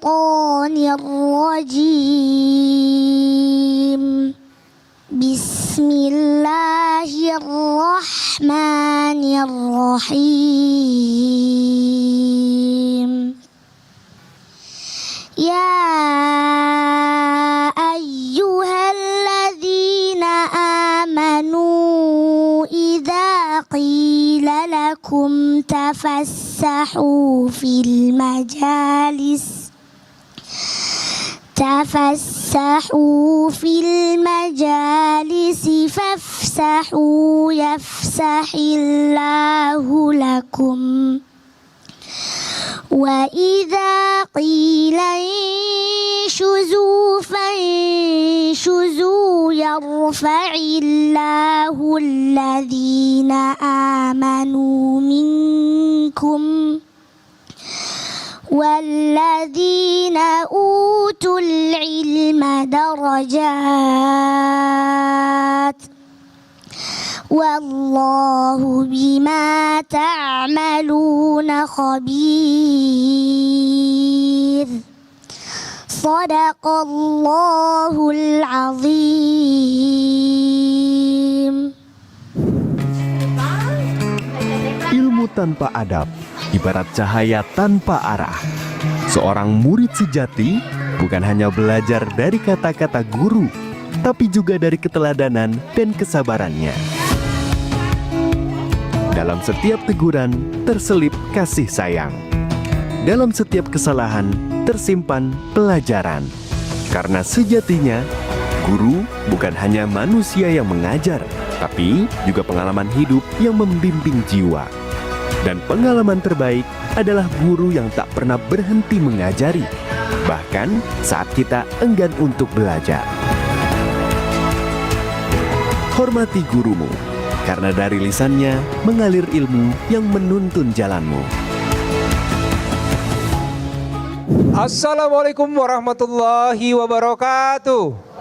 الشيطان الرجيم بسم الله الرحمن الرحيم يا أيها الذين آمنوا إذا قيل لكم تفسحوا في المجالس فافسحوا يفسح الله لكم وإذا قيل انشزوا فانشزوا يرفع الله الذين آمنوا منكم والذين أوتوا العلم درجات والله بما تعملون خبير صدق الله العظيم. Ilmu tanpa adab ibarat cahaya tanpa arah. Seorang murid sejati bukan hanya belajar dari kata-kata guru, tapi juga dari keteladanan dan kesabarannya. Dalam setiap teguran terselip kasih sayang. Dalam setiap kesalahan tersimpan pelajaran. Karena sejatinya, guru bukan hanya manusia yang mengajar, tapi juga pengalaman hidup yang membimbing jiwa. Dan pengalaman terbaik adalah guru yang tak pernah berhenti mengajari, bahkan saat kita enggan untuk belajar. Hormati gurumu, karena dari lisannya mengalir ilmu yang menuntun jalanmu. Assalamualaikum warahmatullahi wabarakatuh.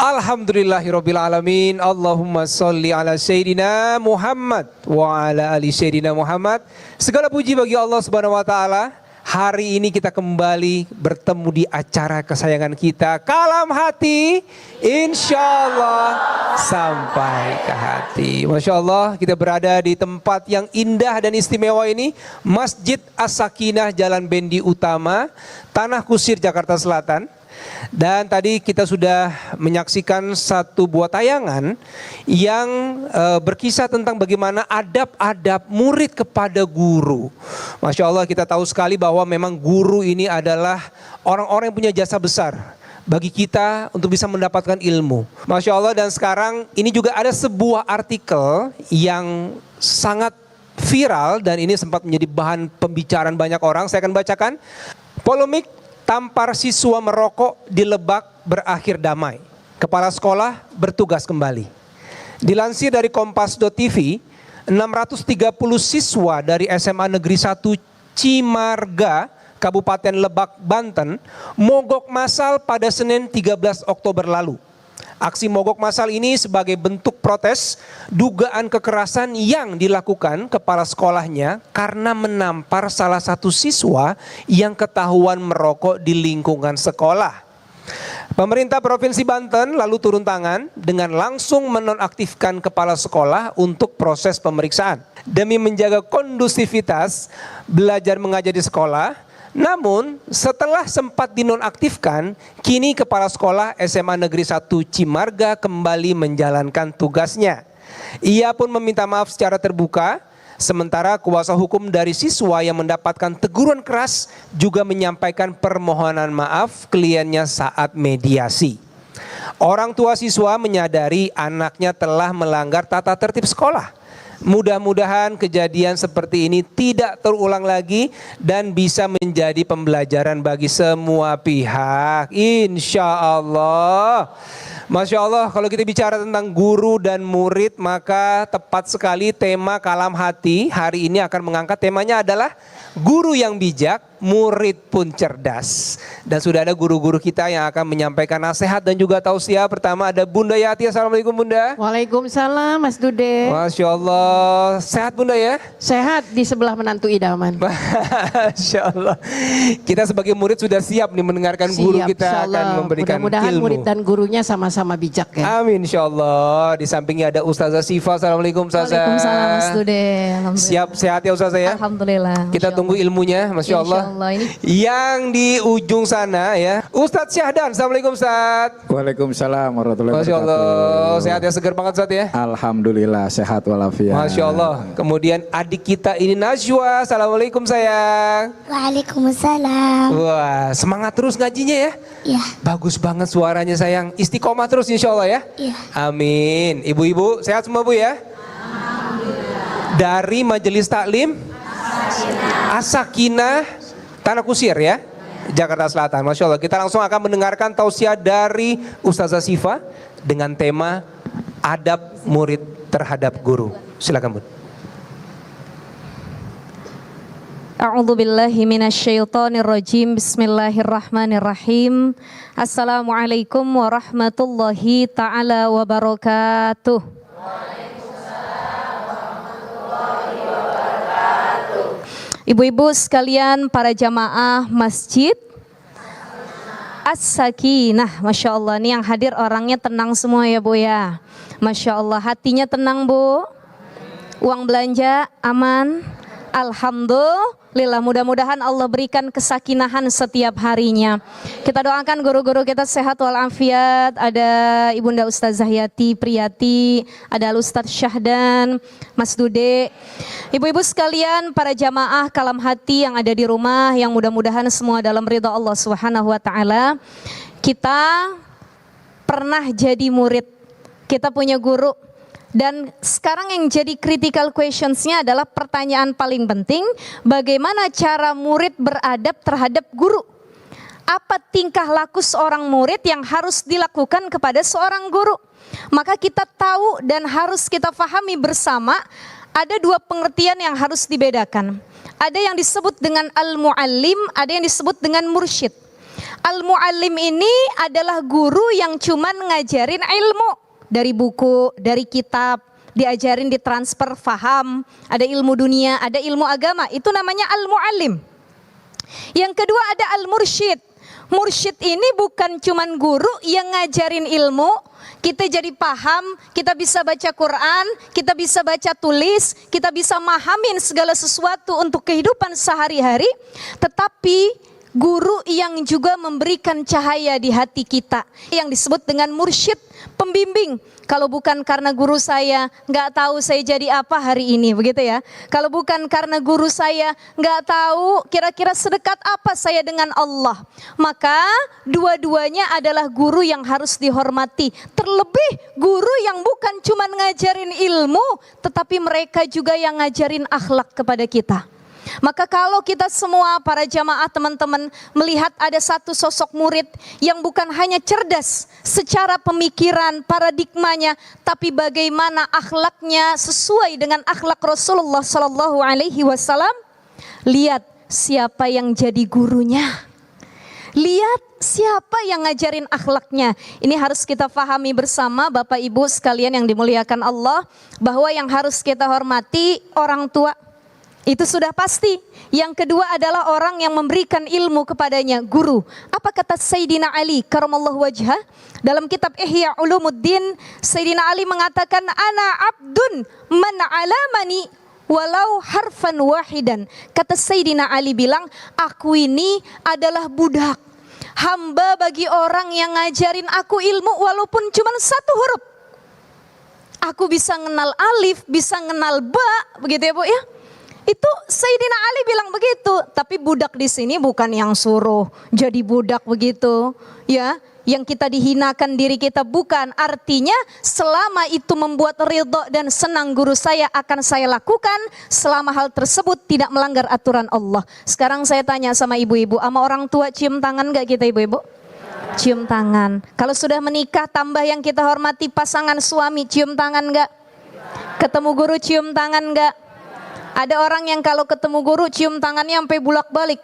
Alhamdulillahirabbil alamin. Allahumma sholli ala sayyidina Muhammad wa ala ali sayyidina Muhammad. Segala puji bagi Allah Subhanahu wa taala. Hari ini kita kembali bertemu di acara kesayangan kita, Kalam Hati, insya Allah sampai ke hati. Masya Allah, kita berada di tempat yang indah dan istimewa ini, Masjid As-Sakinah, Jalan Bendi Utama, Tanah Kusir, Jakarta Selatan. Dan tadi kita sudah menyaksikan satu buah tayangan yang berkisah tentang bagaimana adab-adab murid kepada guru. Masya Allah, kita tahu sekali bahwa memang guru ini adalah orang-orang yang punya jasa besar bagi kita untuk bisa mendapatkan ilmu. Masya Allah, dan sekarang ini juga ada sebuah artikel yang sangat viral dan ini sempat menjadi bahan pembicaraan banyak orang. Saya akan bacakan. Polemik tampar siswa merokok di Lebak berakhir damai. Kepala sekolah bertugas kembali. Dilansir dari Kompas.tv, 630 siswa dari SMA Negeri 1 Cimarga, Kabupaten Lebak, Banten, mogok massal pada Senin 13 Oktober lalu. Aksi mogok massal ini sebagai bentuk protes dugaan kekerasan yang dilakukan kepala sekolahnya karena menampar salah satu siswa yang ketahuan merokok di lingkungan sekolah. Pemerintah Provinsi Banten lalu turun tangan dengan langsung menonaktifkan kepala sekolah untuk proses pemeriksaan. Demi menjaga kondusivitas belajar mengajar di sekolah, namun setelah sempat dinonaktifkan, kini kepala sekolah SMA Negeri 1 Cimarga kembali menjalankan tugasnya. Ia pun meminta maaf secara terbuka, sementara kuasa hukum dari siswa yang mendapatkan teguran keras juga menyampaikan permohonan maaf kliennya saat mediasi. Orang tua siswa menyadari anaknya telah melanggar tata tertib sekolah. Mudah-mudahan kejadian seperti ini tidak terulang lagi dan bisa menjadi pembelajaran bagi semua pihak, insya Allah. Masya Allah, kalau kita bicara tentang guru dan murid, maka tepat sekali tema Kalam Hati hari ini akan mengangkat temanya adalah Guru yang bijak, murid pun cerdas. Dan sudah ada guru-guru kita yang akan menyampaikan nasihat dan juga tausiah. Pertama ada Bunda Yati. Assalamualaikum Bunda. Waalaikumsalam Mas Dude. Masya Allah. Sehat Bunda ya? Sehat di sebelah menantu idaman. Masya Allah. Kita sebagai murid sudah siap nih mendengarkan guru Siap, kita insya akan Allah. memberikan Mudah-mudahan ilmu. murid dan gurunya sama-sama bijak ya. Amin insya Allah. Di sampingnya ada Ustazah Sifa. Assalamualaikum Ustazah. Waalaikumsalam Mas Dude. Alhamdulillah. Siap sehat ya Ustazah ya? Alhamdulillah. Kita tunggu ilmunya, Masya Allah. Insya Allah ini. Yang di ujung sana ya, Ustadz Syahdan. Assalamualaikum Ustadz. Waalaikumsalam warahmatullahi Masya wabarakatuh. Allah, sehat ya, segar banget Ustadz ya. Alhamdulillah sehat walafiat. Masya Allah. Kemudian adik kita ini Najwa. Assalamualaikum sayang. Waalaikumsalam. Wah, semangat terus ngajinya ya. Ya. Bagus banget suaranya sayang. Istiqomah terus insya Allah ya. Iya. Amin. Ibu-ibu sehat semua Bu ya. Dari Majelis Taklim As-Sakinah Tanah Kusir ya, Jakarta Selatan. Masya Allah. Kita langsung akan mendengarkan tausiah dari Ustazah Sifa dengan tema adab murid terhadap guru. Silakan Bun. A'udzu billahi minasyaitonir rajim. Bismillahirrahmanirrahim. Assalamualaikum warahmatullahi taala wabarakatuh. Ibu-ibu sekalian, para jamaah masjid As-Sakinah, Masya Allah, ini yang hadir orangnya tenang semua ya Bu ya. Masya Allah, hatinya tenang Bu. Uang belanja aman. Alhamdulillah, mudah-mudahan Allah berikan kesakinahan setiap harinya. Kita doakan guru-guru kita sehat walafiat. Ada Ibunda Ustazah Yati Priyati, ada Ustadz Syahdan, Mas Dude. Ibu-ibu sekalian, para jamaah kalam hati yang ada di rumah, yang mudah-mudahan semua dalam ridha Allah Subhanahu wa taala. Kita pernah jadi murid, kita punya guru. Dan sekarang yang jadi critical questionsnya adalah pertanyaan paling penting, bagaimana cara murid beradab terhadap guru? Apa tingkah laku seorang murid yang harus dilakukan kepada seorang guru? Maka kita tahu dan harus kita pahami bersama, ada dua pengertian yang harus dibedakan. Ada yang disebut dengan al-muallim, ada yang disebut dengan mursyid. Al-muallim ini adalah guru yang cuman ngajarin ilmu. Dari buku, dari kitab, diajarin, ditransfer, faham, ada ilmu dunia, ada ilmu agama, itu namanya al-muallim. Yang kedua ada al-mursyid. Mursyid ini bukan cuman guru yang ngajarin ilmu, kita jadi paham, kita bisa baca Quran, kita bisa baca tulis, kita bisa mahamin segala sesuatu untuk kehidupan sehari-hari, tetapi guru yang juga memberikan cahaya di hati kita, yang disebut dengan mursyid, pembimbing. Kalau bukan karena guru saya, nggak tahu saya jadi apa hari ini, begitu ya. Kalau bukan karena guru saya, nggak tahu kira-kira sedekat apa saya dengan Allah. Maka dua-duanya adalah guru yang harus dihormati. Terlebih guru yang bukan cuma ngajarin ilmu, tetapi mereka juga yang ngajarin akhlak kepada kita. Maka kalau kita semua para jamaah teman-teman melihat ada satu sosok murid yang bukan hanya cerdas secara pemikiran, paradigmanya, tapi bagaimana akhlaknya sesuai dengan akhlak Rasulullah Sallallahu Alaihi Wasallam. Lihat siapa yang jadi gurunya. Lihat siapa yang ngajarin akhlaknya. Ini harus kita pahami bersama Bapak Ibu sekalian yang dimuliakan Allah, bahwa yang harus kita hormati orang tua. Itu sudah pasti. Yang kedua adalah orang yang memberikan ilmu kepadanya, guru. Apa kata Sayyidina Ali karamallahu wajhah dalam kitab Ihya Ulumuddin? Sayyidina Ali mengatakan, ana abdun man alamani walau harfan wahidan. Kata Sayyidina Ali bilang, aku ini adalah budak, hamba bagi orang yang ngajarin aku ilmu walaupun cuma satu huruf. Aku bisa ngenal alif, bisa ngenal ba, begitu ya Bu ya. Itu Sayyidina Ali bilang begitu. Tapi budak di sini bukan yang suruh jadi budak begitu, ya. Yang kita dihinakan diri kita, bukan. Artinya selama itu membuat ridho dan senang guru saya, akan saya lakukan selama hal tersebut tidak melanggar aturan Allah. Sekarang saya tanya sama ibu-ibu, sama orang tua cium tangan gak kita ibu-ibu? Cium tangan. Kalau sudah menikah, tambah yang kita hormati pasangan suami, cium tangan gak? Ketemu guru cium tangan gak? Ada orang yang kalau ketemu guru cium tangannya sampai bulak-balik.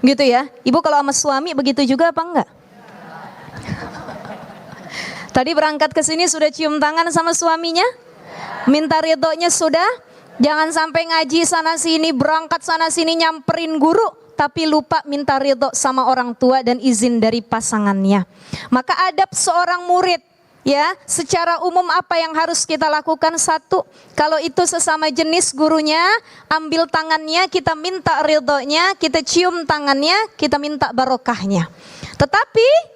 Gitu ya. Ibu kalau sama suami begitu juga apa enggak? Tadi berangkat ke sini sudah cium tangan sama suaminya? Minta ridhonya sudah? Jangan sampai ngaji sana sini, berangkat sana sini nyamperin guru, tapi lupa minta ridho sama orang tua dan izin dari pasangannya. Maka adab seorang murid, ya, secara umum apa yang harus kita lakukan? Satu, kalau itu sesama jenis gurunya, ambil tangannya, kita minta ridhonya, kita cium tangannya, kita minta barokahnya. Tetapi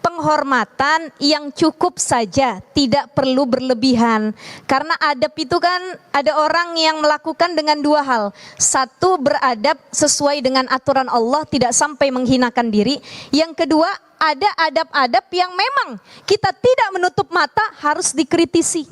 penghormatan yang cukup saja, tidak perlu berlebihan. Karena adab itu kan ada orang yang melakukan dengan dua hal. Satu, beradab sesuai dengan aturan Allah, tidak sampai menghinakan diri. Yang kedua, ada adab-adab yang memang kita tidak menutup mata, harus dikritisi,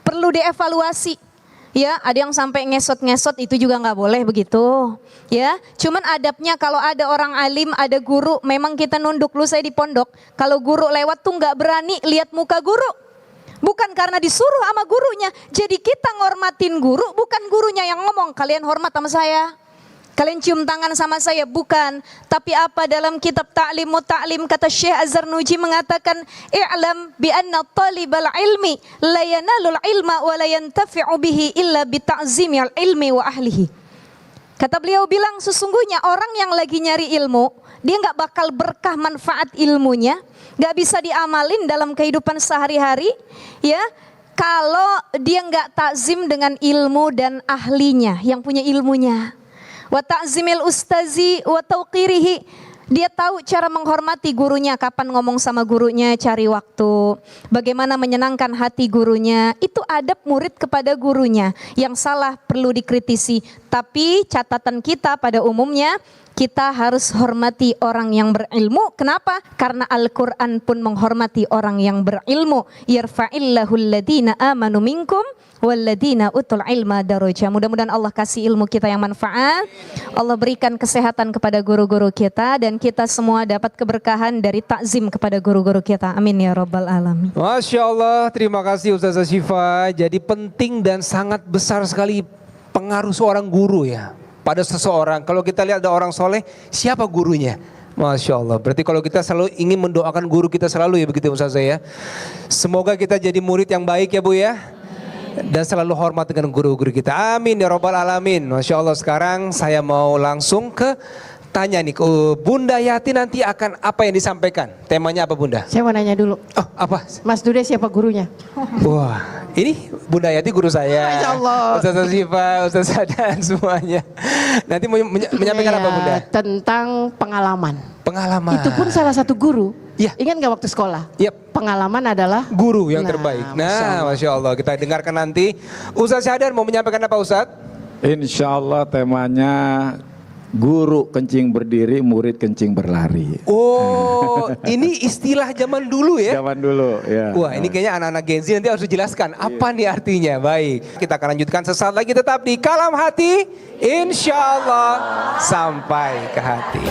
perlu dievaluasi. Ya, ada yang sampai ngesot-ngesot, itu juga nggak boleh begitu. Ya, cuman adabnya kalau ada orang alim, ada guru, memang kita nunduk. Lu saya di pondok, kalau guru lewat tuh nggak berani lihat muka guru. Bukan karena disuruh sama gurunya. Jadi kita ngormatin guru, bukan gurunya yang ngomong, kalian hormat sama saya, kalian cium tangan sama saya, bukan. Tapi apa dalam kitab Ta'limu Ta'lim kata Syekh Az-Zarnuji mengatakan, i'lam bi anna talibal ilmi la yanalul ilma wa la yantafi'u bihi illa bi ta'zimil ilmi wa ahlihi. Kata beliau bilang, sesungguhnya orang yang lagi nyari ilmu, dia nggak bakal berkah manfaat ilmunya, nggak bisa diamalin dalam kehidupan sehari-hari, ya, kalau dia nggak takzim dengan ilmu dan ahlinya, yang punya ilmunya. Wa ta'zimil ustazi wa tauqirihi. Dia tahu cara menghormati gurunya, kapan ngomong sama gurunya, cari waktu, bagaimana menyenangkan hati gurunya. Itu adab murid kepada gurunya. Yang salah perlu dikritisi. Tapi catatan kita pada umumnya, kita harus hormati orang yang berilmu. Kenapa? Karena Al-Quran pun menghormati orang yang berilmu. Yarfa'illahul ladina amanu minkum walladina utul ilma daraja. Mudah-mudahan Allah kasih ilmu kita yang manfaat. Allah berikan kesehatan kepada guru-guru kita, dan kita semua dapat keberkahan dari takzim kepada guru-guru kita. Amin ya rabbal alamin. Masya Allah, terima kasih Ustazah Syifa. Jadi penting dan sangat besar sekali pengaruh seorang guru ya pada seseorang. Kalau kita lihat ada orang soleh, siapa gurunya? Masya Allah. Berarti kalau kita selalu ingin mendoakan guru kita selalu ya begitu Ustazah ya. Semoga kita jadi murid yang baik ya Bu ya. Dan selalu hormat dengan guru-guru kita. Amin ya rabbal alamin. Masya Allah. Sekarang saya mau langsung ke tanya nih, Bunda Yati nanti akan apa yang disampaikan? Temanya apa Bunda? Saya mau nanya dulu. Oh apa? Mas Dude siapa gurunya? Wah, ini Bunda Yati guru saya. Masya Allah. Ustazah Syifa, Ustazah Dan semuanya. Nanti mau menyampaikan apa Bunda? Tentang pengalaman. Pengalaman. Itu pun salah satu guru. Iya. Ingat nggak waktu sekolah? Yep. Pengalaman adalah guru yang terbaik. Nah, Masya Allah. Kita dengarkan nanti. Ustaz Syahdan mau menyampaikan apa Ustaz? Insya Allah temanya guru kencing berdiri, murid kencing berlari. Oh, ini istilah zaman dulu ya? Zaman dulu, ya. Wah, ini kayaknya anak-anak Gen Z nanti harus dijelaskan apa nih artinya. Baik, kita akan lanjutkan sesaat lagi tetap di Kalam Hati. Insya Allah sampai ke hati.